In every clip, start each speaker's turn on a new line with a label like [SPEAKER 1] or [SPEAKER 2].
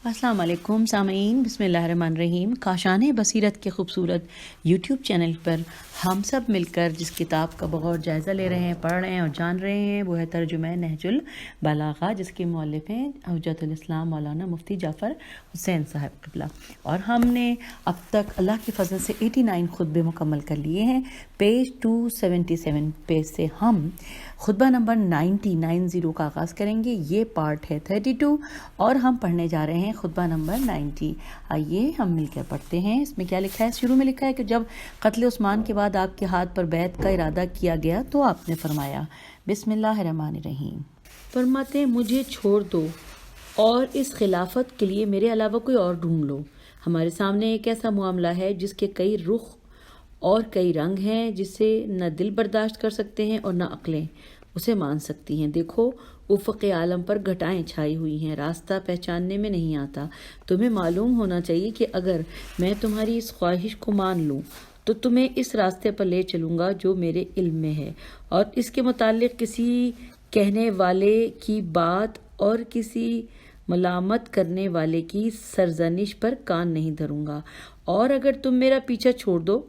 [SPEAKER 1] السلام علیکم سامعین، بسم اللہ الرحمن الرحیم۔ کاشان بصیرت کے خوبصورت یوٹیوب چینل پر ہم سب مل کر جس کتاب کا بغور جائزہ لے رہے ہیں، پڑھ رہے ہیں اور جان رہے ہیں، وہ ہے ترجمہ نہج البلاغہ، جس کے مؤلف ہیں حجت الاسلام مولانا مفتی جعفر حسین صاحب قبلہ۔ اور ہم نے اب تک اللہ کے فضل سے 89 خطبے مکمل کر لیے ہیں۔ پیج 277 پیج سے ہم خطبہ نمبر 90 کا آغاز کریں گے۔ یہ پارٹ ہے 32 اور ہم پڑھنے جا رہے ہیں خطبہ نمبر 90۔ آئیے ہم مل کر پڑھتے ہیں۔ اس میں کیا لکھا ہے؟ شروع میں لکھا ہے کہ جب قتل عثمان کے بعد آپ کے ہاتھ پر بیعت کا ارادہ کیا گیا تو آپ نے فرمایا، بسم اللہ الرحمن الرحیم، فرماتے ہیں مجھے چھوڑ دو اور اس خلافت کے لیے میرے علاوہ کوئی اور ڈھونڈ لو۔ ہمارے سامنے ایک ایسا معاملہ ہے جس کے کئی رخ اور کئی رنگ ہیں، جسے نہ دل برداشت کر سکتے ہیں اور نہ عقلیں اسے مان سکتی ہیں۔ دیکھو، افق عالم پر گھٹائیں چھائی ہوئی ہیں، راستہ پہچاننے میں نہیں آتا۔ تمہیں معلوم ہونا چاہیے کہ اگر میں تمہاری اس خواہش کو مان لوں تو تمہیں اس راستے پر لے چلوں گا جو میرے علم میں ہے، اور اس کے متعلق کسی کہنے والے کی بات اور کسی ملامت کرنے والے کی سرزنش پر کان نہیں دھروں گا۔ اور اگر تم میرا پیچھا چھوڑ دو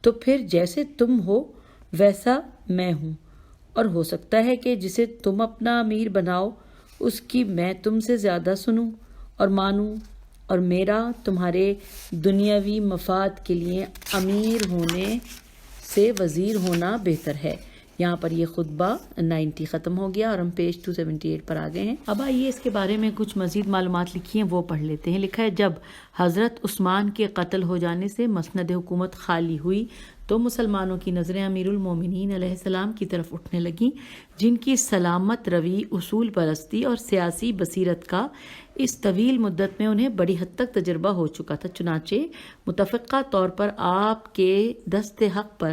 [SPEAKER 1] تو پھر جیسے تم ہو ویسا میں ہوں، اور ہو سکتا ہے کہ جسے تم اپنا امیر بناؤ اس کی میں تم سے زیادہ سنوں اور مانوں، اور میرا تمہارے دنیاوی مفاد کے لیے امیر ہونے سے وزیر ہونا بہتر ہے۔ یہاں پر یہ خطبہ 90 ختم ہو گیا اور ہم پیج 278 پر آ گئے ہیں۔ اب آئیے اس کے بارے میں کچھ مزید معلومات لکھی ہیں وہ پڑھ لیتے ہیں۔ لکھا ہے جب حضرت عثمان کے قتل ہو جانے سے مسند حکومت خالی ہوئی تو مسلمانوں کی نظریں امیر المومنین علیہ السلام کی طرف اٹھنے لگیں، جن کی سلامت روی، اصول پرستی اور سیاسی بصیرت کا اس طویل مدت میں انہیں بڑی حد تک تجربہ ہو چکا تھا۔ چنانچہ متفقہ طور پر آپ کے دست حق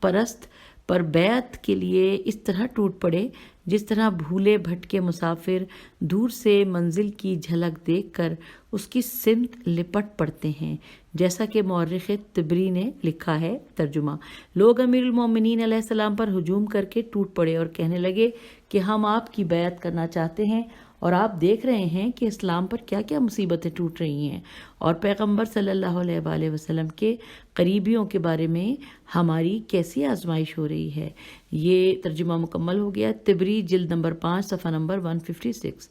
[SPEAKER 1] پرست پر بیعت کے لیے اس طرح ٹوٹ پڑے جس طرح بھولے بھٹکے مسافر دور سے منزل کی جھلک دیکھ کر اس کی سمت لپٹ پڑتے ہیں، جیسا کہ مورخ طبری نے لکھا ہے۔ ترجمہ: لوگ امیر المومنین علیہ السلام پر ہجوم کر کے ٹوٹ پڑے اور کہنے لگے کہ ہم آپ کی بیعت کرنا چاہتے ہیں، اور آپ دیکھ رہے ہیں کہ اسلام پر کیا کیا مصیبتیں ٹوٹ رہی ہیں، اور پیغمبر صلی اللہ علیہ وآلہ وسلم کے قریبیوں کے بارے میں ہماری کیسی آزمائش ہو رہی ہے۔ یہ ترجمہ مکمل ہو گیا۔ طبری جلد نمبر 5 صفحہ نمبر 156۔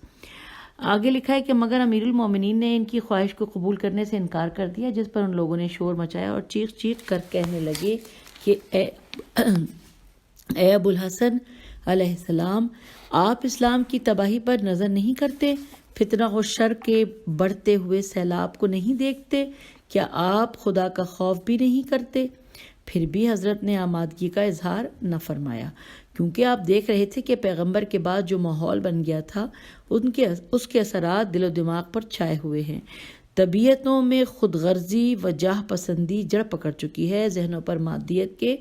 [SPEAKER 1] آگے لکھا ہے کہ مگر امیر المومنین نے ان کی خواہش کو قبول کرنے سے انکار کر دیا، جس پر ان لوگوں نے شور مچایا اور چیخ چیخ کر کہنے لگے کہ اے ابو الحسن علیہ السلام، آپ اسلام کی تباہی پر نظر نہیں کرتے؟ فتنہ و شر کے بڑھتے ہوئے سیلاب کو نہیں دیکھتے؟ کیا آپ خدا کا خوف بھی نہیں کرتے؟ پھر بھی حضرت نے آمادگی کا اظہار نہ فرمایا، کیونکہ آپ دیکھ رہے تھے کہ پیغمبر کے بعد جو ماحول بن گیا تھا اس کے اثرات دل و دماغ پر چھائے ہوئے ہیں۔ طبیعتوں میں خود غرضی و جاہ پسندی جڑ پکڑ چکی ہے، ذہنوں پر مادیت کے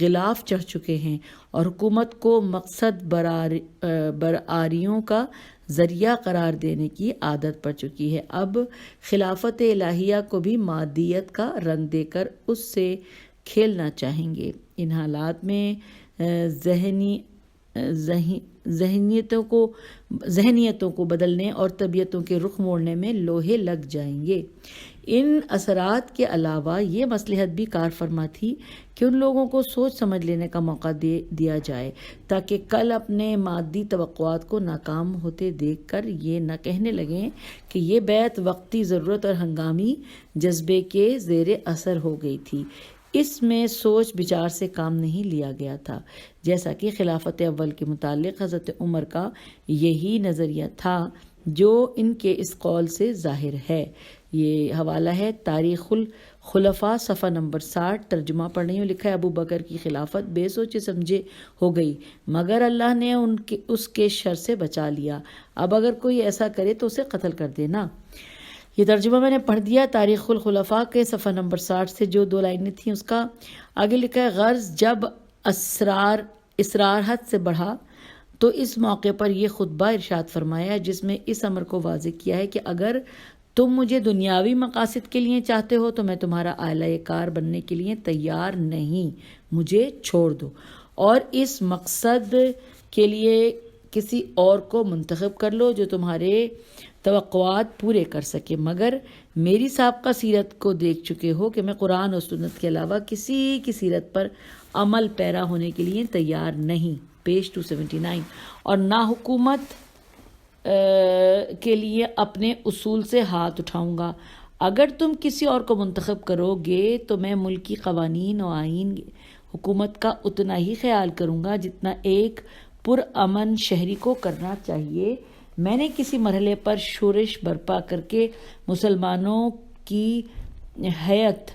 [SPEAKER 1] غلاف چڑھ چکے ہیں، اور حکومت کو مقصد برآریوں کا ذریعہ قرار دینے کی عادت پڑ چکی ہے۔ اب خلافت الہیہ کو بھی مادیت کا رنگ دے کر اس سے کھیلنا چاہیں گے۔ ان حالات میں ذہنیتوں کو بدلنے اور طبیعتوں کے رخ موڑنے میں لوہے لگ جائیں گے۔ ان اثرات کے علاوہ یہ مصلحت بھی کار فرما تھی کہ ان لوگوں کو سوچ سمجھ لینے کا موقع دیا جائے، تاکہ کل اپنے مادی توقعات کو ناکام ہوتے دیکھ کر یہ نہ کہنے لگیں کہ یہ بیعت وقتی ضرورت اور ہنگامی جذبے کے زیر اثر ہو گئی تھی۔ اس میں سوچ بچار سے کام نہیں لیا گیا تھا، جیسا کہ خلافت اول کے متعلق حضرت عمر کا یہی نظریہ تھا جو ان کے اس قول سے ظاہر ہے۔ یہ حوالہ ہے تاریخ الخلفاء صفحہ نمبر 60۔ ترجمہ پڑھ رہی ہوں۔ لکھا ہے ابو بکر کی خلافت بے سوچے سمجھے ہو گئی، مگر اللہ نے اس کے شر سے بچا لیا۔ اب اگر کوئی ایسا کرے تو اسے قتل کر دینا۔ یہ ترجمہ میں نے پڑھ دیا تاریخ الخلفاء کے صفحہ نمبر 60 سے جو 2 لائنیں تھیں اس کا۔ آگے لکھا ہے غرض جب اسرار حد سے بڑھا تو اس موقع پر یہ خطبہ ارشاد فرمایا، جس میں اس امر کو واضح کیا ہے کہ اگر تم مجھے دنیاوی مقاصد کے لیے چاہتے ہو تو میں تمہارا اعلیٰ کار بننے کے لیے تیار نہیں، مجھے چھوڑ دو اور اس مقصد کے لیے کسی اور کو منتخب کر لو جو تمہارے توقعات پورے کر سکے، مگر میری سابقہ سیرت کو دیکھ چکے ہو کہ میں قرآن اور سنت کے علاوہ کسی کی سیرت پر عمل پیرا ہونے کے لیے تیار نہیں، پیج 279، اور نہ حکومت کے لیے اپنے اصول سے ہاتھ اٹھاؤں گا۔ اگر تم کسی اور کو منتخب کرو گے تو میں ملکی قوانین و آئین حکومت کا اتنا ہی خیال کروں گا جتنا ایک پرامن شہری کو کرنا چاہیے۔ میں نے کسی مرحلے پر شورش برپا کر کے مسلمانوں کی حیات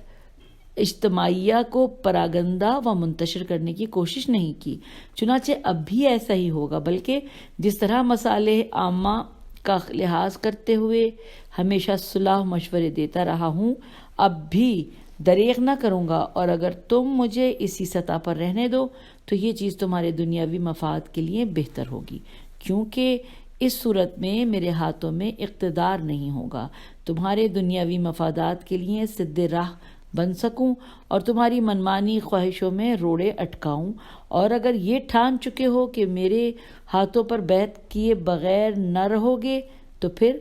[SPEAKER 1] اجتماعیہ کو پراگندہ و منتشر کرنے کی کوشش نہیں کی، چنانچہ اب بھی ایسا ہی ہوگا، بلکہ جس طرح مصالح عامہ کا لحاظ کرتے ہوئے ہمیشہ صلاح مشورے دیتا رہا ہوں، اب بھی دریغ نہ کروں گا، اور اگر تم مجھے اسی سطح پر رہنے دو تو یہ چیز تمہارے دنیاوی مفاد کے لیے بہتر ہوگی، کیونکہ اس صورت میں میرے ہاتھوں میں اقتدار نہیں ہوگا تمہارے دنیاوی مفادات کے لیے سد راہ بن سکوں اور تمہاری منمانی خواہشوں میں روڑے اٹکاؤں۔ اور اگر یہ ٹھان چکے ہو کہ میرے ہاتھوں پر بیعت کیے بغیر نہ رہو گے تو پھر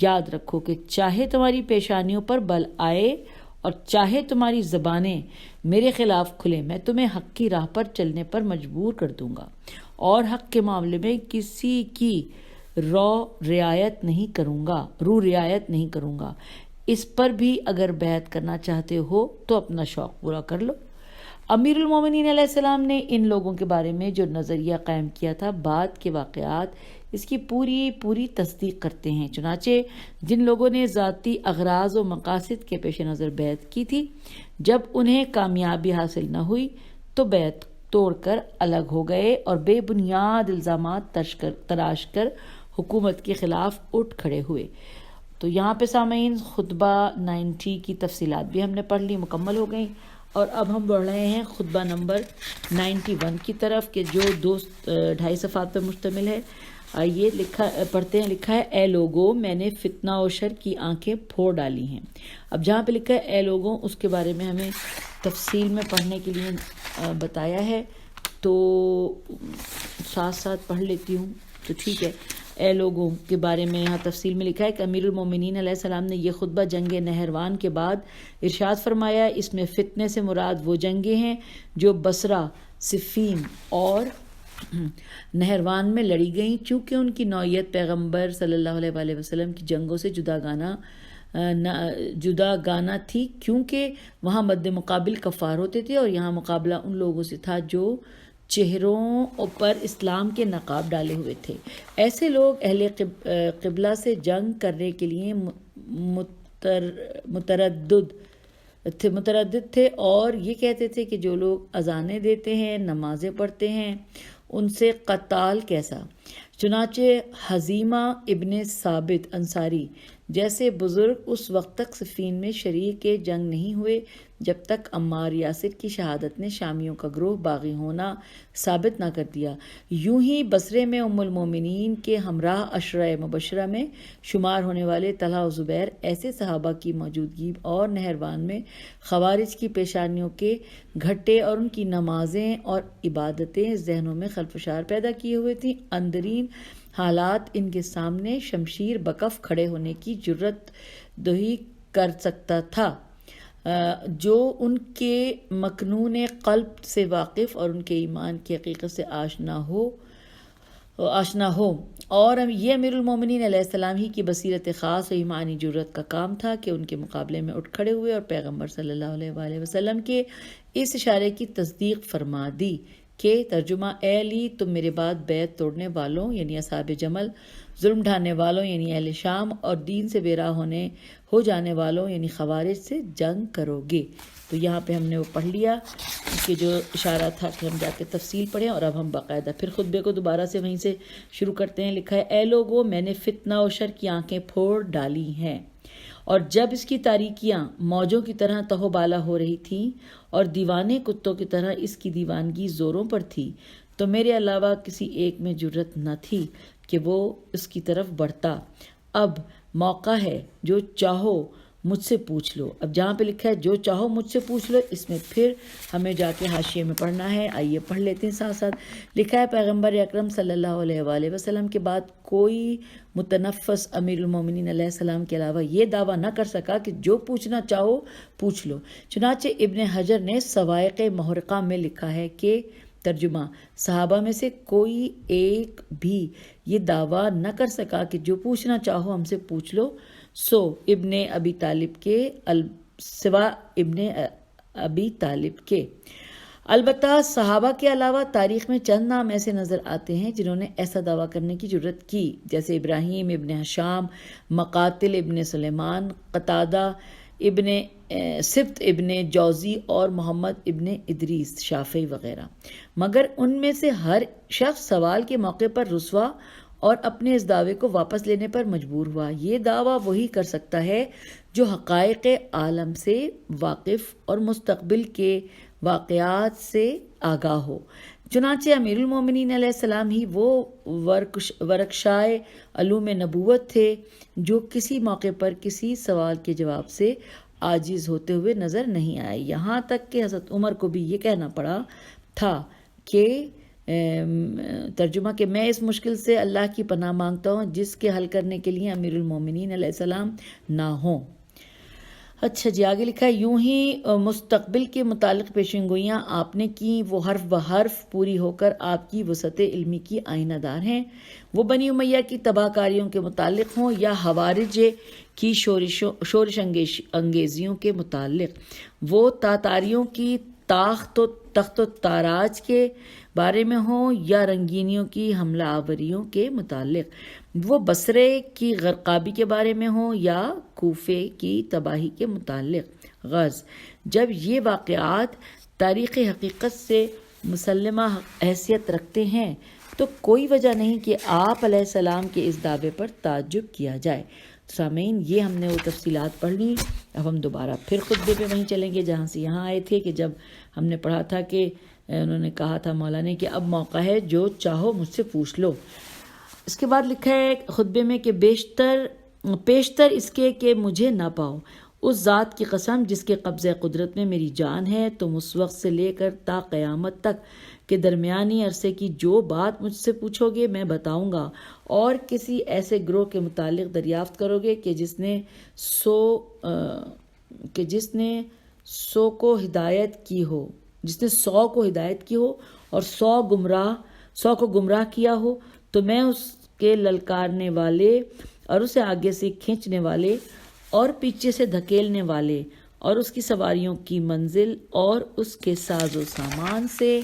[SPEAKER 1] یاد رکھو کہ چاہے تمہاری پیشانیوں پر بل آئے اور چاہے تمہاری زبانیں میرے خلاف کھلیں، میں تمہیں حق کی راہ پر چلنے پر مجبور کر دوں گا اور حق کے معاملے میں کسی کی رعایت نہیں کروں گا۔ اس پر بھی اگر بیعت کرنا چاہتے ہو تو اپنا شوق پورا کر لو۔ امیر المومنین علیہ السلام نے ان لوگوں کے بارے میں جو نظریہ قائم کیا تھا، بعد کے واقعات اس کی پوری تصدیق کرتے ہیں۔ چنانچہ جن لوگوں نے ذاتی اغراض و مقاصد کے پیش نظر بیعت کی تھی، جب انہیں کامیابی حاصل نہ ہوئی تو بیعت توڑ کر الگ ہو گئے اور بے بنیاد الزامات تراش کر حکومت کے خلاف اٹھ کھڑے ہوئے۔ تو یہاں پہ سامعین خطبہ 90 کی تفصیلات بھی ہم نے پڑھ لی، مکمل ہو گئیں، اور اب ہم بڑھ رہے ہیں خطبہ نمبر 91 کی طرف، کہ جو 2.5 صفحات پر مشتمل ہے۔ یہ پڑھتے ہیں، لکھا ہے: اے لوگوں، میں نے فتنہ و شر کی آنکھیں پھوڑ ڈالی ہیں۔ اب جہاں پہ لکھا ہے اے لوگوں، اس کے بارے میں ہمیں تفصیل میں پڑھنے کے لیے بتایا ہے، تو ساتھ ساتھ پڑھ لیتی ہوں تو ٹھیک ہے۔ اے لوگوں کے بارے میں یہاں تفصیل میں لکھا ہے کہ امیر المومنین علیہ السلام نے یہ خطبہ جنگ نہروان کے بعد ارشاد فرمایا۔ اس میں فتنے سے مراد وہ جنگیں ہیں جو بصرہ، صفین اور نہروان میں لڑی گئیں، چونکہ ان کی نوعیت پیغمبر صلی اللہ علیہ وآلہ وسلم کی جنگوں سے جدا گانا تھی، کیونکہ وہاں مد مقابل کفار ہوتے تھے اور یہاں مقابلہ ان لوگوں سے تھا جو چہروں پر اسلام کے نقاب ڈالے ہوئے تھے۔ ایسے لوگ اہل قبلہ سے جنگ کرنے کے لیے متردد تھے اور یہ کہتے تھے کہ جو لوگ اذانیں دیتے ہیں، نمازیں پڑھتے ہیں، ان سے قتال کیسا؟ چنانچہ حزیمہ ابن ثابت انصاری جیسے بزرگ اس وقت تک صفین میں شریک جنگ نہیں ہوئے جب تک عمار یاسر کی شہادت نے شامیوں کا گروہ باغی ہونا ثابت نہ کر دیا۔ یوں ہی بصرے میں ام المومنین کے ہمراہ عشرہ مبشرہ میں شمار ہونے والے طلحہ و زبیر ایسے صحابہ کی موجودگی اور نہروان میں خوارج کی پیشانیوں کے گھٹے اور ان کی نمازیں اور عبادتیں ذہنوں میں خلفشار پیدا کیے ہوئے تھیں۔ اندرین حالات ان کے سامنے شمشیر بکف کھڑے ہونے کی جرت دہی کر سکتا تھا۔ جو ان کے مکنون قلب سے واقف اور ان کے ایمان کی حقیقت سے آشنا ہو، اور یہ امیر المومنین علیہ السلام ہی کی بصیرت خاص و ایمانی جرت کا کام تھا کہ ان کے مقابلے میں اٹھ کھڑے ہوئے اور پیغمبر صلی اللہ علیہ وآلہ وسلم کے اس اشارے کی تصدیق فرما دی کہ ترجمہ: اے علی، تم میرے بعد بیعت توڑنے والوں یعنی اصحاب جمل، ظلم ڈھانے والوں یعنی اہل شام، اور دین سے بے راہ ہو جانے والوں یعنی خوارج سے جنگ کرو گے۔ تو یہاں پہ ہم نے وہ پڑھ لیا کہ جو اشارہ تھا کہ ہم جا کے تفصیل پڑھیں، اور اب ہم باقاعدہ پھر خطبے کو دوبارہ سے وہیں سے شروع کرتے ہیں۔ لکھا ہے: اے لوگوں، میں نے فتنہ و شر کی آنکھیں پھوڑ ڈالی ہیں، اور جب اس کی تاریکیاں موجوں کی طرح تہو بالا ہو رہی تھیں اور دیوانے کتوں کی طرح اس کی دیوانگی زوروں پر تھی، تو میرے علاوہ کسی ایک میں جرت نہ تھی کہ وہ اس کی طرف بڑھتا۔ اب موقع ہے، جو چاہو مجھ سے پوچھ لو. اب جہاں پہ لکھا ہے جو چاہو مجھ سے پوچھ لو، اس میں پھر ہمیں جا کے حاشیے میں پڑھنا ہے. آئیے پڑھ لیتے ہیں ساتھ ساتھ. لکھا ہے پیغمبر اکرم صلی اللہ علیہ وآلہ وسلم کے بعد کوئی متنفس امیر المومنین علیہ السلام کے علاوہ یہ دعویٰ نہ کر سکا کہ جو پوچھنا چاہو پوچھ لو. چنانچہ ابن حجر نے سوائق محرقہ میں لکھا ہے کہ ترجمہ، صحابہ میں سے کوئی ایک بھی یہ دعویٰ نہ کر سکا کہ جو پوچھنا چاہو ہم سے پوچھ لو، سو ابن ابی طالب کے سوا ابن ابی طالب کے. البتہ صحابہ کے علاوہ تاریخ میں چند نام ایسے نظر آتے ہیں جنہوں نے ایسا دعویٰ کرنے کی جرت کی، جیسے ابراہیم ابن حشام، مقاتل ابن سلیمان، قتادہ ابن سبت ابن جوزی اور محمد ابن ادریس شافعی وغیرہ. مگر ان میں سے ہر شخص سوال کے موقع پر رسوا اور اپنے اس دعوے کو واپس لینے پر مجبور ہوا. یہ دعویٰ وہی کر سکتا ہے جو حقائق عالم سے واقف اور مستقبل کے واقعات سے آگاہ ہو. چنانچہ امیر المومنین علیہ السلام ہی وہ ورکشائے علوم نبوت تھے جو کسی موقع پر کسی سوال کے جواب سے عاجز ہوتے ہوئے نظر نہیں آئے، یہاں تک کہ حضرت عمر کو بھی یہ کہنا پڑا تھا کہ ترجمہ کہ میں اس مشکل سے اللہ کی پناہ مانگتا ہوں جس کے حل کرنے کے لیے امیر المومنین علیہ السلام نہ ہوں. اچھا جی، آگے لکھا ہے یوں ہی مستقبل کے متعلق پیشنگوئیاں آپ نے کی، وہ حرف بحرف پوری ہو کر آپ کی وسعت علمی کی آئینہ دار ہیں. وہ بنی امیہ کی تباہ کاریوں کے متعلق ہوں یا خوارج کی شورش انگیزیوں کے متعلق، وہ تاتاریوں کی تخت و تاراج کے بارے میں ہوں یا رنگینیوں کی حملہ آوریوں کے متعلق، وہ بصرے کی غرقابی کے بارے میں ہوں یا کوفے کی تباہی کے متعلق. غرض جب یہ واقعات تاریخ حقیقت سے مسلمہ حیثیت رکھتے ہیں تو کوئی وجہ نہیں کہ آپ علیہ السلام کے اس دعوے پر تعجب کیا جائے. سامعین، یہ ہم نے وہ تفصیلات پڑھ لی. اب ہم دوبارہ پھر خطبے پہ وہیں چلیں گے جہاں سے یہاں آئے تھے، کہ جب ہم نے پڑھا تھا کہ انہوں نے کہا تھا مولا نے کہ اب موقع ہے جو چاہو مجھ سے پوچھ لو. اس کے بعد لکھا ہے خطبے میں کہ پیشتر اس کے کہ مجھے نہ پاؤ، اس ذات کی قسم جس کے قبضہ قدرت میں میری جان ہے، تم اس وقت سے لے کر تا قیامت تک کے درمیانی عرصے کی جو بات مجھ سے پوچھو گے میں بتاؤں گا، اور کسی ایسے گروہ کے متعلق دریافت کرو گے کہ جس نے سو کو ہدایت کی ہو اور سو کو گمراہ کیا ہو، تو میں اس کے للکارنے والے اور اسے آگے سے کھینچنے والے اور پیچھے سے دھکیلنے والے اور اس کی سواریوں کی منزل اور اس کے ساز و سامان سے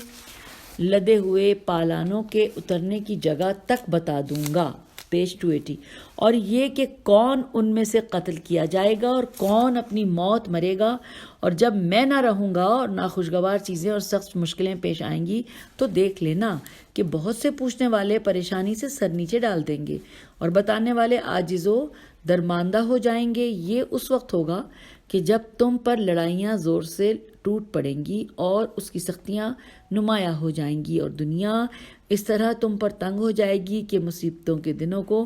[SPEAKER 1] لدے ہوئے پالانوں کے اترنے کی جگہ تک بتا دوں گا. پیج 280. اور یہ کہ کون ان میں سے قتل کیا جائے گا اور کون اپنی موت مرے گا، اور جب میں نہ رہوں گا اور ناخوشگوار چیزیں اور سخت مشکلیں پیش آئیں گی تو دیکھ لینا کہ بہت سے پوچھنے والے پریشانی سے سر نیچے ڈال دیں گے اور بتانے والے عاجز و درماندہ ہو جائیں گے. یہ اس وقت ہوگا کہ جب تم پر لڑائیاں زور سے ٹوٹ پڑیں گی اور اس کی سختیاں نمایاں ہو جائیں گی، اور دنیا اس طرح تم پر تنگ ہو جائے گی کہ مصیبتوں کے دنوں کو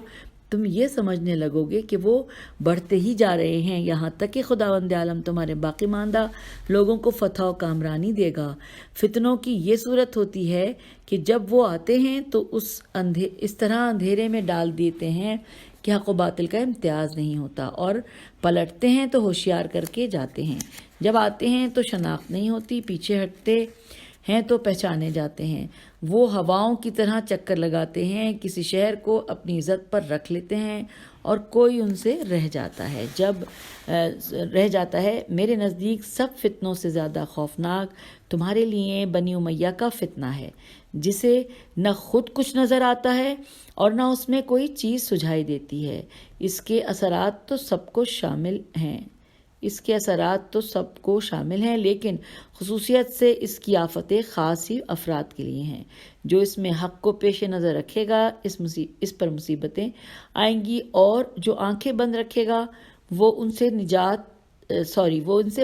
[SPEAKER 1] تم یہ سمجھنے لگو گے کہ وہ بڑھتے ہی جا رہے ہیں، یہاں تک کہ خداوند عالم تمہارے باقی ماندہ لوگوں کو فتح و کامرانی دے گا. فتنوں کی یہ صورت ہوتی ہے کہ جب وہ آتے ہیں تو اس طرح اندھیرے میں ڈال دیتے ہیں کہ حق و باطل کا امتیاز نہیں ہوتا، اور پلٹتے ہیں تو ہوشیار کر کے جاتے ہیں. جب آتے ہیں تو شناخت نہیں ہوتی، پیچھے ہٹتے ہیں تو پہچانے جاتے ہیں. وہ ہواؤں کی طرح چکر لگاتے ہیں، کسی شہر کو اپنی عزت پر رکھ لیتے ہیں اور کوئی ان سے رہ جاتا ہے. میرے نزدیک سب فتنوں سے زیادہ خوفناک تمہارے لیے بنی امیہ کا فتنہ ہے، جسے نہ خود کچھ نظر آتا ہے اور نہ اس میں کوئی چیز سجھائی دیتی ہے. اس کے اثرات تو سب کو شامل ہیں، لیکن خصوصیت سے اس کی آفتیں خاص ہی افراد کے لیے ہیں. جو اس میں حق کو پیش نظر رکھے گا اس پر مصیبتیں آئیں گی، اور جو آنکھیں بند رکھے گا وہ ان سے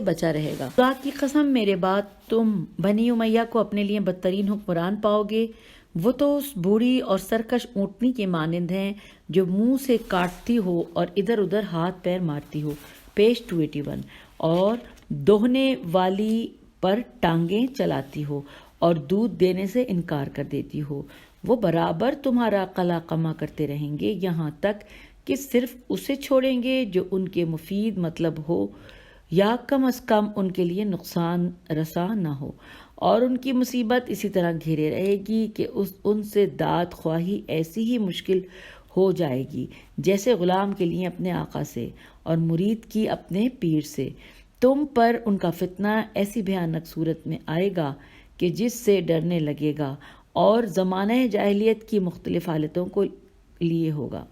[SPEAKER 1] بچا رہے گا. ذات کی قسم میرے بعد تم بنی امیہ کو اپنے لیے بدترین حکمران پاؤ گے. وہ تو اس بوڑھی اور سرکش اونٹنی کے مانند ہیں جو منہ سے کاٹتی ہو اور ادھر ادھر ہاتھ پیر مارتی ہو. پیج 281 اور دوہنے والی پر ٹانگیں چلاتی ہو اور دودھ دینے سے انکار کر دیتی ہو، وہ برابر تمہارا قلا قمع کرتے رہیں گے یہاں تک کہ صرف اسے چھوڑیں گے جو ان کے مفید مطلب ہو یا کم از کم ان کے لیے نقصان رساں نہ ہو، اور ان کی مصیبت اسی طرح گھیرے رہے گی کہ ان سے داد خواہی ایسی ہی مشکل ہو جائے گی جیسے غلام کے لیے اپنے آقا سے اور مرید کی اپنے پیر سے۔ تم پر ان کا فتنہ ایسی بھیانک صورت میں آئے گا کہ جس سے ڈرنے لگے گا، اور زمانہ جاہلیت کی مختلف حالتوں کو لیے ہوگا۔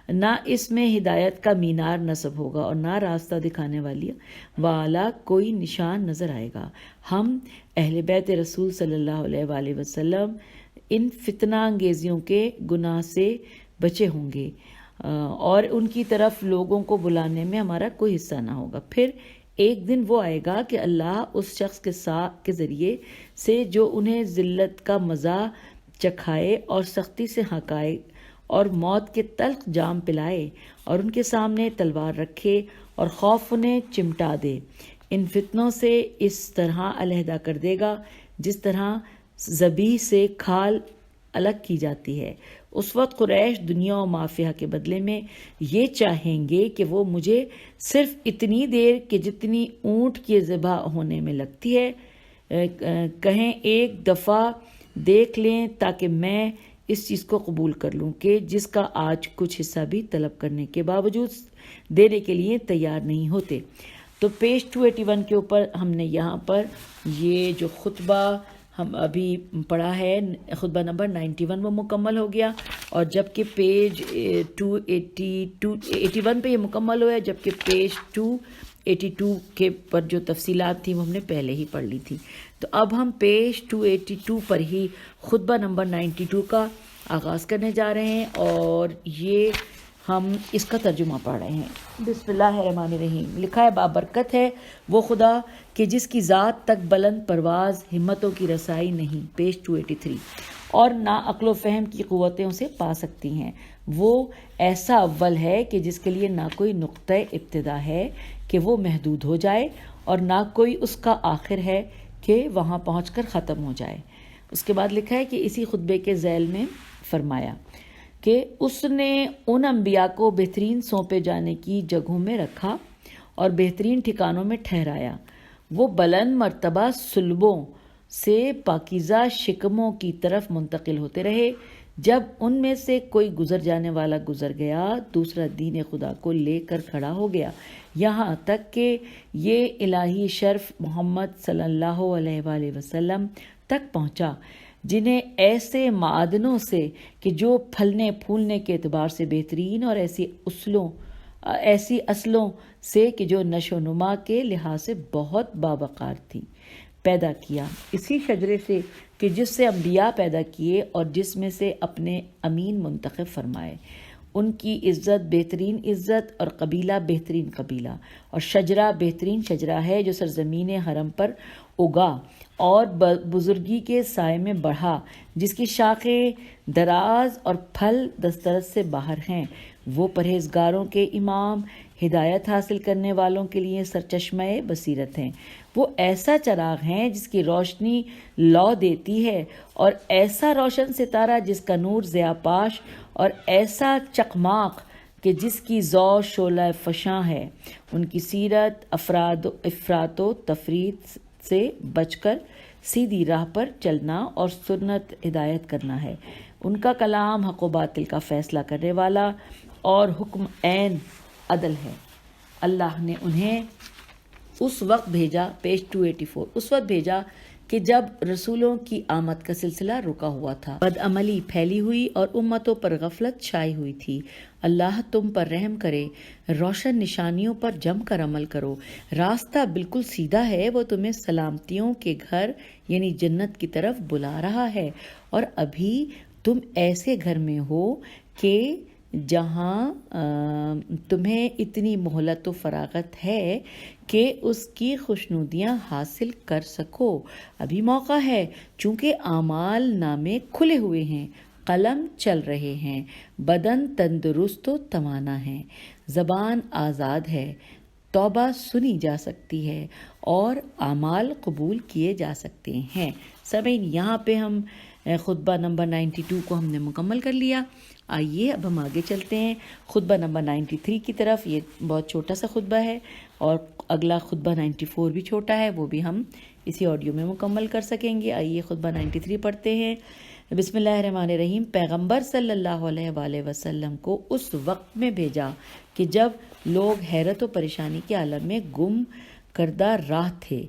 [SPEAKER 1] نہ اس میں ہدایت کا مینار نصب ہوگا اور نہ راستہ دکھانے والا کوئی نشان نظر آئے گا۔ ہم اہل بیت رسول صلی اللہ علیہ وآلہ وسلم ان فتنہ انگیزیوں کے گناہ سے بچے ہوں گے اور ان کی طرف لوگوں کو بلانے میں ہمارا کوئی حصہ نہ ہوگا۔ پھر ایک دن وہ آئے گا کہ اللہ اس شخص کے ذریعے سے جو انہیں ذلت کا مزہ چکھائے اور سختی سے ہکائے اور موت کے تلخ جام پلائے اور ان کے سامنے تلوار رکھے اور خوف انہیں چمٹا دے، ان فتنوں سے اس طرح علیحدہ کر دے گا جس طرح ذبیح سے کھال الگ کی جاتی ہے۔ اس وقت قریش دنیا و مافیہ کے بدلے میں یہ چاہیں گے کہ وہ مجھے صرف اتنی دیر کہ جتنی اونٹ کے ذبح ہونے میں لگتی ہے کہیں ایک دفعہ دیکھ لیں تاکہ میں اس چیز کو قبول کر لوں کہ جس کا آج کچھ حصہ بھی طلب کرنے کے باوجود دینے کے لیے تیار نہیں ہوتے۔ تو پیج 281 کے اوپر ہم نے یہاں پر یہ جو خطبہ ہم ابھی پڑھا ہے، خطبہ نمبر 91 وہ مکمل ہو گیا، اور جبکہ پیج 281 پہ یہ مکمل ہوا ہے، جبکہ پیج 282 کے پر جو تفصیلات تھیں وہ ہم نے پہلے ہی پڑھ لی تھی۔ تو اب ہم پیج 282 پر ہی خطبہ نمبر 92 کا آغاز کرنے جا رہے ہیں، اور یہ ہم اس کا ترجمہ پڑھ رہے ہیں۔ بسم اللہ الرحمن الرحیم۔ لکھا ہے بابرکت ہے وہ خدا کہ جس کی ذات تک بلند پرواز ہمتوں کی رسائی نہیں، پیج 283، اور نہ عقل و فہم کی قوتیں اسے پا سکتی ہیں۔ وہ ایسا اول ہے کہ جس کے لیے نہ کوئی نقطہ ابتدا ہے کہ وہ محدود ہو جائے، اور نہ کوئی اس کا آخر ہے کہ وہاں پہنچ کر ختم ہو جائے۔ اس کے بعد لکھا ہے کہ اسی خطبے کے ذیل میں فرمایا کہ اس نے ان انبیاء کو بہترین سونپے جانے کی جگہوں میں رکھا اور بہترین ٹھکانوں میں ٹھہرایا۔ وہ بلند مرتبہ صلبوں سے پاکیزہ شکموں کی طرف منتقل ہوتے رہے۔ جب ان میں سے کوئی گزر جانے والا گزر گیا، دوسرا دین خدا کو لے کر کھڑا ہو گیا، یہاں تک کہ یہ الہی شرف محمد صلی اللہ علیہ وآلہ وسلم تک پہنچا، جنہیں ایسے معدنوں سے کہ جو پھلنے پھولنے کے اعتبار سے بہترین، اور ایسی اصلوں سے کہ جو نشو و نما کے لحاظ سے بہت باوقار تھی، پیدا کیا، اسی شجرے سے کہ جس سے انبیاء پیدا کیے اور جس میں سے اپنے امین منتخب فرمائے۔ ان کی عزت بہترین عزت اور قبیلہ بہترین قبیلہ اور شجرہ بہترین شجرہ ہے جو سرزمین حرم پر اگا اور بزرگی کے سائے میں بڑھا، جس کی شاخیں دراز اور پھل دسترس سے باہر ہیں۔ وہ پرہیزگاروں کے امام، ہدایت حاصل کرنے والوں کے لیے سرچشمہ بصیرت ہیں۔ وہ ایسا چراغ ہیں جس کی روشنی لو دیتی ہے، اور ایسا روشن ستارہ جس کا نور ضیاء پاش، اور ایسا چقماق کہ جس کی ضوء شعلہ فشاں ہے۔ ان کی سیرت افراط و تفریط سے بچ کر سیدھی راہ پر چلنا اور سنت ہدایت کرنا ہے۔ ان کا کلام حق و باطل کا فیصلہ کرنے والا اور حکم عین عدل ہے۔ اللہ نے انہیں اس وقت بھیجا، پیج 284، اس وقت بھیجا کہ جب رسولوں کی آمد کا سلسلہ رکا ہوا تھا، بدعملی پھیلی ہوئی اور امتوں پر غفلت چھائی ہوئی تھی۔ اللہ تم پر رحم کرے، روشن نشانیوں پر جم کر عمل کرو، راستہ بالکل سیدھا ہے، وہ تمہیں سلامتیوں کے گھر یعنی جنت کی طرف بلا رہا ہے، اور ابھی تم ایسے گھر میں ہو کہ جہاں تمہیں اتنی مہلت و فراغت ہے کہ اس کی خوشنودیاں حاصل کر سکو۔ ابھی موقع ہے، چونکہ اعمال نامے کھلے ہوئے ہیں، قلم چل رہے ہیں، بدن تندرست و توانا ہے، زبان آزاد ہے، توبہ سنی جا سکتی ہے اور اعمال قبول کیے جا سکتے ہیں۔ سامعین، یہاں پہ ہم خطبہ نمبر 92 کو ہم نے مکمل کر لیا۔ آئیے اب ہم آگے چلتے ہیں خطبہ نمبر 93 کی طرف۔ یہ بہت چھوٹا سا خطبہ ہے اور اگلا خطبہ 94 بھی چھوٹا ہے، وہ بھی ہم اسی آڈیو میں مکمل کر سکیں گے۔ آئیے خطبہ 93 پڑھتے ہیں۔ بسم اللہ الرحمن الرحیم۔ پیغمبر صلی اللہ علیہ وآلہ وسلم کو اس وقت میں بھیجا کہ جب لوگ حیرت و پریشانی کے عالم میں گم کردہ راہ تھے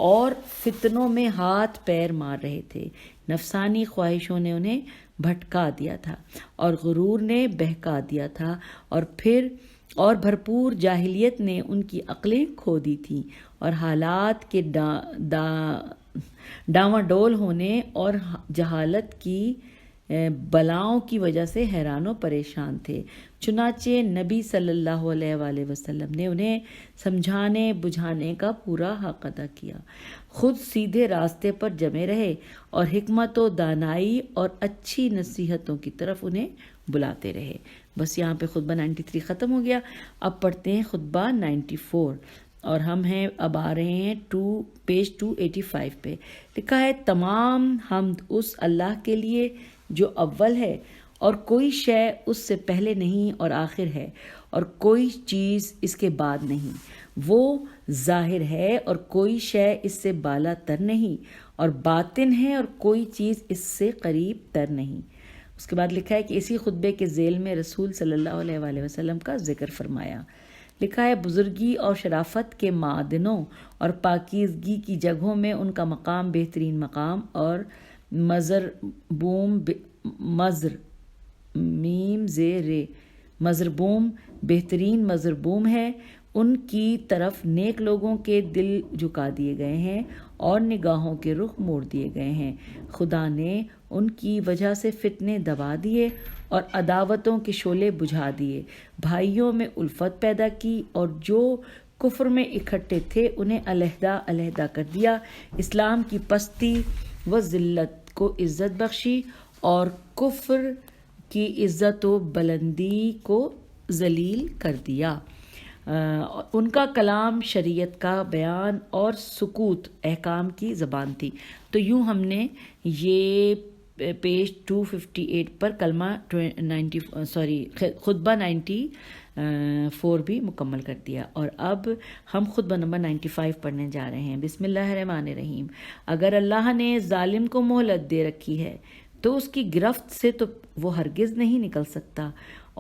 [SPEAKER 1] اور فتنوں میں ہاتھ پیر مار رہے تھے۔ نفسانی خواہشوں نے انہیں بھٹکا دیا تھا اور غرور نے بہکا دیا تھا، اور بھرپور جاہلیت نے ان کی عقلیں کھو دی تھیں، اور حالات کے ڈاواں ڈول ہونے اور جہالت کی بلاؤں کی وجہ سے حیران و پریشان تھے۔ چنانچہ نبی صلی اللہ علیہ وآلہ وسلم نے انہیں سمجھانے بجھانے کا پورا حق ادا کیا، خود سیدھے راستے پر جمے رہے اور حکمت و دانائی اور اچھی نصیحتوں کی طرف انہیں بلاتے رہے۔ بس یہاں پہ خطبہ 93 ختم ہو گیا۔ اب پڑھتے ہیں خطبہ 94 اور ہم اب آ رہے ہیں پیج 285 پہ۔ لکھا ہے، تمام حمد اس اللہ کے لیے جو اول ہے اور کوئی شے اس سے پہلے نہیں اور آخر ہے، اور کوئی چیز اس کے بعد نہیں۔ وہ ظاہر ہے اور کوئی شے اس سے بالا تر نہیں، اور باطن ہے اور کوئی چیز اس سے قریب تر نہیں۔ اس کے بعد لکھا ہے کہ اسی خطبے کے ذیل میں رسول صلی اللہ علیہ وآلہ وسلم کا ذکر فرمایا۔ لکھا ہے، بزرگی اور شرافت کے معدنوں اور پاکیزگی کی جگہوں میں ان کا مقام بہترین مقام اور مضربوم بہترین مضربوم ہے۔ ان کی طرف نیک لوگوں کے دل جھکا دیے گئے ہیں اور نگاہوں کے رخ موڑ دیے گئے ہیں۔ خدا نے ان کی وجہ سے فتنے دبا دیے اور عداوتوں کے شعلے بجھا دیے، بھائیوں میں الفت پیدا کی، اور جو کفر میں اکٹھے تھے انہیں علیحدہ علیحدہ کر دیا۔ اسلام کی پستی و ذلت کو عزت بخشی اور کفر کی عزت و بلندی کو ذلیل کر دیا۔ ان کا کلام شریعت کا بیان اور سکوت احکام کی زبان تھی۔ تو یوں ہم نے یہ پیج 258 پر خطبہ 94 بھی مکمل کر دیا، اور اب ہم خطبہ نمبر 95 پڑھنے جا رہے ہیں۔ بسم اللہ الرحمن الرحیم۔ اگر اللہ نے ظالم کو مہلت دے رکھی ہے تو اس کی گرفت سے تو وہ ہرگز نہیں نکل سکتا،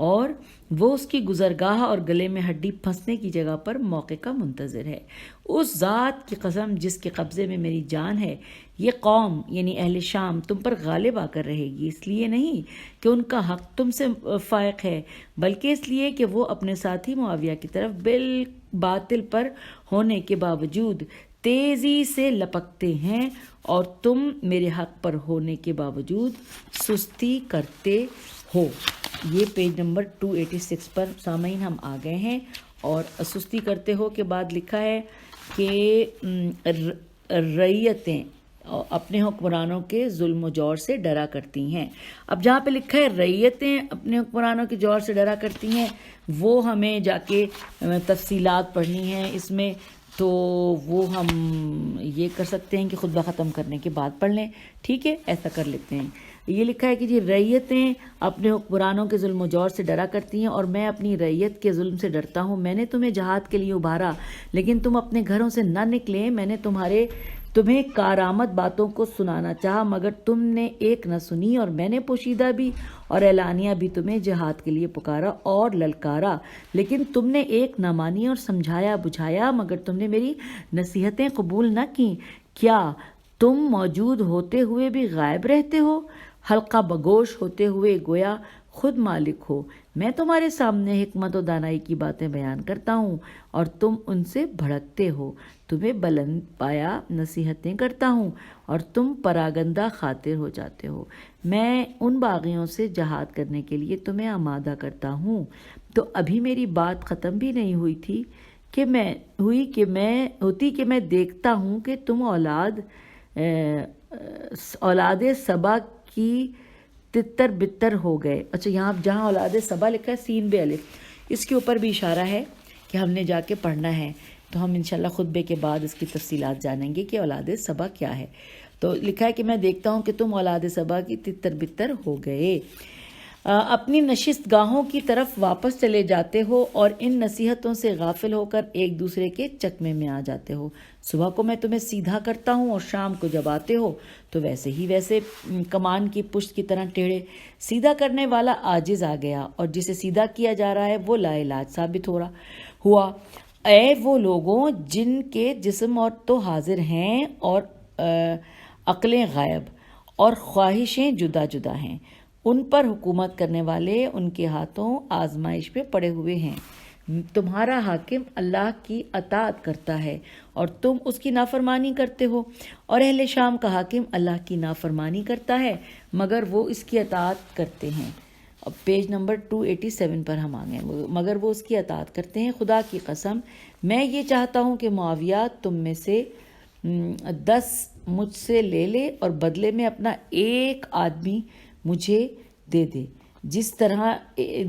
[SPEAKER 1] اور وہ اس کی گزرگاہ اور گلے میں ہڈی پھنسنے کی جگہ پر موقع کا منتظر ہے۔ اس ذات کی قسم جس کے قبضے میں میری جان ہے، یہ قوم یعنی اہل شام تم پر غالب آ کر رہے گی، اس لیے نہیں کہ ان کا حق تم سے فائق ہے، بلکہ اس لیے کہ وہ اپنے ساتھی معاویہ کی طرف بالباطل پر ہونے کے باوجود تیزی سے لپکتے ہیں، اور تم میرے حق پر ہونے کے باوجود سستی کرتے ہو۔ یہ پیج نمبر 286 پر سامعین ہم آ گئے ہیں، اور سستی کرتے ہو کے بعد لکھا ہے کہ رعیتیں اپنے حکمرانوں کے ظلم و جور سے ڈرا کرتی ہیں۔ اب جہاں پہ لکھا ہے رعیتیں اپنے حکمرانوں کے جور سے ڈرا کرتی ہیں، وہ ہمیں جا کے تفصیلات پڑھنی ہیں اس میں، تو وہ ہم یہ کر سکتے ہیں کہ خطبہ ختم کرنے کے بعد پڑھ لیں۔ ٹھیک ہے، ایسا کر لیتے ہیں۔ یہ لکھا ہے کہ جی رعیتیں اپنے حکمرانوں کے ظلم و جور سے ڈرا کرتی ہیں، اور میں اپنی رعیت کے ظلم سے ڈرتا ہوں۔ میں نے تمہیں جہاد کے لیے ابھارا لیکن تم اپنے گھروں سے نہ نکلے۔ میں نے تمہیں کارآمد باتوں کو سنانا چاہا مگر تم نے ایک نہ سنی، اور میں نے پوشیدہ بھی اور اعلانیہ بھی تمہیں جہاد کے لیے پکارا اور للکارا، لیکن تم نے ایک نہ مانی، اور سمجھایا بجھایا مگر تم نے میری نصیحتیں قبول نہ کیں۔ کیا تم موجود ہوتے ہوئے بھی غائب رہتے ہو؟ حلقہ بگوش ہوتے ہوئے گویا خود مالک ہو۔ میں تمہارے سامنے حکمت و دانائی کی باتیں بیان کرتا ہوں اور تم ان سے بھڑکتے ہو۔ تمہیں بلند پایا نصیحتیں کرتا ہوں اور تم پراگندہ خاطر ہو جاتے ہو۔ میں ان باغیوں سے جہاد کرنے کے لیے تمہیں آمادہ کرتا ہوں۔ تو ابھی میری بات ختم بھی نہیں ہوئی تھی کہ میں دیکھتا ہوں کہ تم اولاد سبا کی تتر بتر ہو گئے۔ اچھا، یہاں جہاں اولاد سبا لکھا ہے سین بے الف، اس کے اوپر بھی اشارہ ہے کہ ہم نے جا کے پڑھنا ہے، تو ہم انشاءاللہ خطبے کے بعد اس کی تفصیلات جانیں گے کہ اولاد سبا کیا ہے۔ تو لکھا ہے کہ میں دیکھتا ہوں کہ تم اولاد سبا کی تتر بتر ہو گئے، اپنی نشست گاہوں کی طرف واپس چلے جاتے ہو اور ان نصیحتوں سے غافل ہو کر ایک دوسرے کے چکمے میں آ جاتے ہو۔ صبح کو میں تمہیں سیدھا کرتا ہوں اور شام کو جب آتے ہو تو ویسے کمان کی پشت کی طرح ٹیڑھے۔ سیدھا کرنے والا عاجز آ گیا اور جسے سیدھا کیا جا رہا ہے وہ لا علاج ثابت ہوا۔ اے وہ لوگوں جن کے جسم اور تو حاضر ہیں اور عقلیں غائب اور خواہشیں جدا جدا ہیں، ان پر حکومت کرنے والے ان کے ہاتھوں آزمائش پہ پڑے ہوئے ہیں۔ تمہارا حاکم اللہ کی اطاعت کرتا ہے اور تم اس کی نافرمانی کرتے ہو، اور اہل شام کا حاکم اللہ کی نافرمانی کرتا ہے مگر وہ اس کی اطاعت کرتے ہیں۔ اب پیج نمبر 287 پر ہم آ گئے، مگر وہ اس کی اطاعت کرتے ہیں۔ خدا کی قسم میں یہ چاہتا ہوں کہ معاویہ تم میں سے 10 مجھ سے لے لے اور بدلے میں اپنا ایک آدمی مجھے دے دے، جس طرح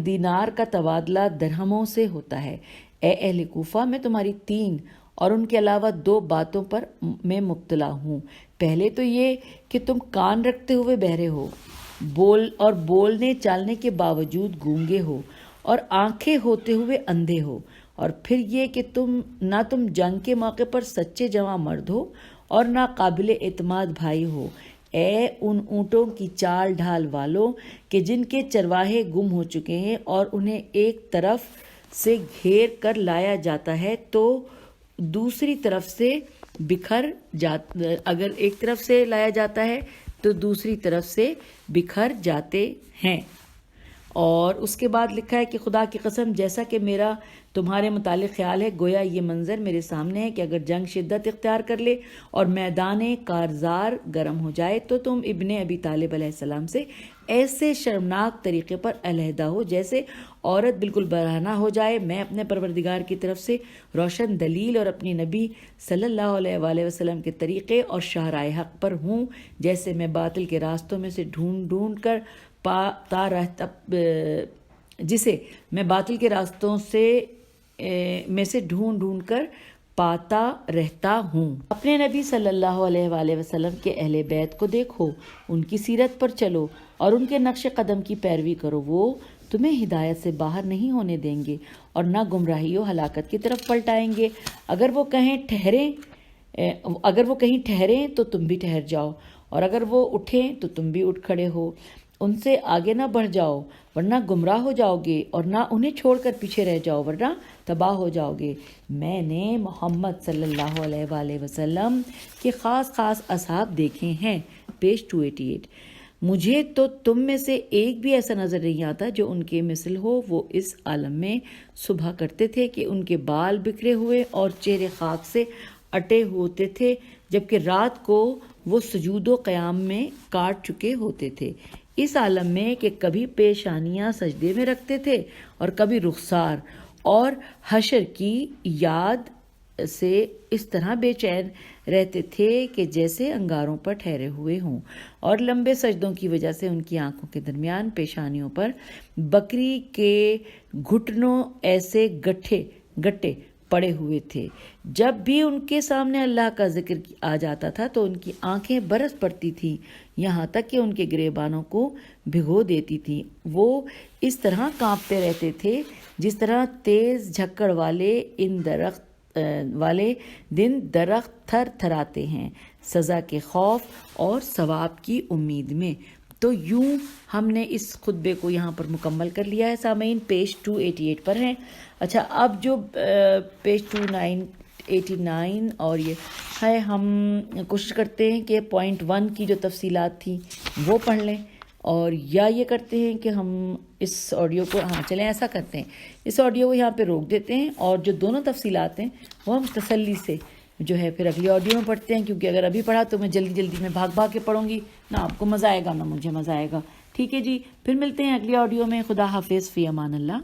[SPEAKER 1] دینار کا تبادلہ درہموں سے ہوتا ہے۔ اے اہل کوفہ، میں تمہاری 3 اور ان کے علاوہ 2 باتوں پر میں مبتلا ہوں۔ پہلے تو یہ کہ تم کان رکھتے ہوئے بہرے ہو، بولنے چالنے کے باوجود گونگے ہو، اور آنکھیں ہوتے ہوئے اندھے ہو، اور پھر یہ کہ نہ تم جنگ کے موقع پر سچے جواں مرد ہو اور نہ قابل اعتماد بھائی ہو۔ اے ان اونٹوں کی چال ڈھال والوں کہ جن کے چرواہے گم ہو چکے ہیں اور انہیں ایک طرف سے گھیر کر لایا جاتا ہے تو دوسری طرف سے اگر ایک طرف سے لایا جاتا ہے تو دوسری طرف سے بکھر جاتے ہیں۔ اور اس کے بعد لکھا ہے کہ خدا کی قسم جیسا کہ میرا تمہارے متعلق خیال ہے، گویا یہ منظر میرے سامنے ہے کہ اگر جنگ شدت اختیار کر لے اور میدان کارزار گرم ہو جائے تو تم ابن ابی طالب علیہ السلام سے ایسے شرمناک طریقے پر علیحدہ ہو جیسے عورت بالکل برہنہ ہو جائے۔ میں اپنے پروردگار کی طرف سے روشن دلیل اور اپنی نبی صلی اللہ علیہ وآلہ وسلم کے طریقے اور شاہراہ حق پر ہوں، جیسے میں باطل کے راستوں میں سے ڈھونڈ کر جسے میں باطل کے راستوں میں سے ڈھونڈ کر پاتا رہتا ہوں۔ اپنے نبی صلی اللہ علیہ وآلہ وسلم کے اہل بیت کو دیکھو، ان کی سیرت پر چلو اور ان کے نقش قدم کی پیروی کرو۔ وہ تمہیں ہدایت سے باہر نہیں ہونے دیں گے اور نہ گمراہی و ہلاکت کی طرف پلٹائیں گے۔ اگر وہ کہیں ٹھہریں تو تم بھی ٹھہر جاؤ، اور اگر وہ اٹھیں تو تم بھی اٹھ کھڑے ہو۔ ان سے آگے نہ بڑھ جاؤ ورنہ گمراہ ہو جاؤ گے، اور نہ انہیں چھوڑ کر پیچھے رہ جاؤ ورنہ تباہ ہو جاؤ گے۔ میں نے محمد صلی اللہ علیہ وآلہ وسلم کے خاص اصحاب دیکھے ہیں۔ پیج 288۔ مجھے تو تم میں سے ایک بھی ایسا نظر نہیں آتا جو ان کے مثل ہو۔ وہ اس عالم میں صبح کرتے تھے کہ ان کے بال بکھرے ہوئے اور چہرے خاک سے اٹے ہوتے تھے، جبکہ رات کو وہ سجود و قیام میں کاٹ چکے ہوتے تھے۔ اس عالم میں کہ کبھی پیشانیاں سجدے میں رکھتے تھے اور کبھی رخسار، اور حشر کی یاد سے اس طرح بے چین رہتے تھے کہ جیسے انگاروں پر ٹھہرے ہوئے ہوں، اور لمبے سجدوں کی وجہ سے ان کی آنکھوں کے درمیان پیشانیوں پر بکری کے گھٹنوں ایسے گٹے پڑے ہوئے تھے۔ جب بھی ان کے سامنے اللہ کا ذکر آ جاتا تھا تو ان کی آنکھیں برس پڑتی تھیں، یہاں تک کہ ان کے گریبانوں کو بھگو دیتی تھیں۔ وہ اس طرح کانپتے رہتے تھے جس طرح تیز جھکڑ والے دن درخت تھر تھراتے ہیں، سزا کے خوف اور ثواب کی امید میں۔ تو یوں ہم نے اس خطبے کو یہاں پر مکمل کر لیا ہے۔ سامعین پیج 288 پر ہیں۔ اچھا، اب جو پیج 289 اور یہ ہے، ہم کوشش کرتے ہیں کہ پوائنٹ 1 کی جو تفصیلات تھیں وہ پڑھ لیں، اور یا یہ کرتے ہیں کہ ہم اس آڈیو کو چلیں ایسا کرتے ہیں، اس آڈیو کو یہاں پہ روک دیتے ہیں اور جو دونوں تفصیلات ہیں وہ ہم تسلی سے جو ہے پھر اگلی آڈیو میں پڑھتے ہیں، کیونکہ اگر ابھی پڑھا تو میں جلدی میں بھاگ کے پڑھوں گی، نہ آپ کو مزہ آئے گا نہ مجھے مزہ آئے گا۔ ٹھیک ہے جی، پھر ملتے ہیں اگلی آڈیو میں۔ خدا حافظ، فی امان اللہ۔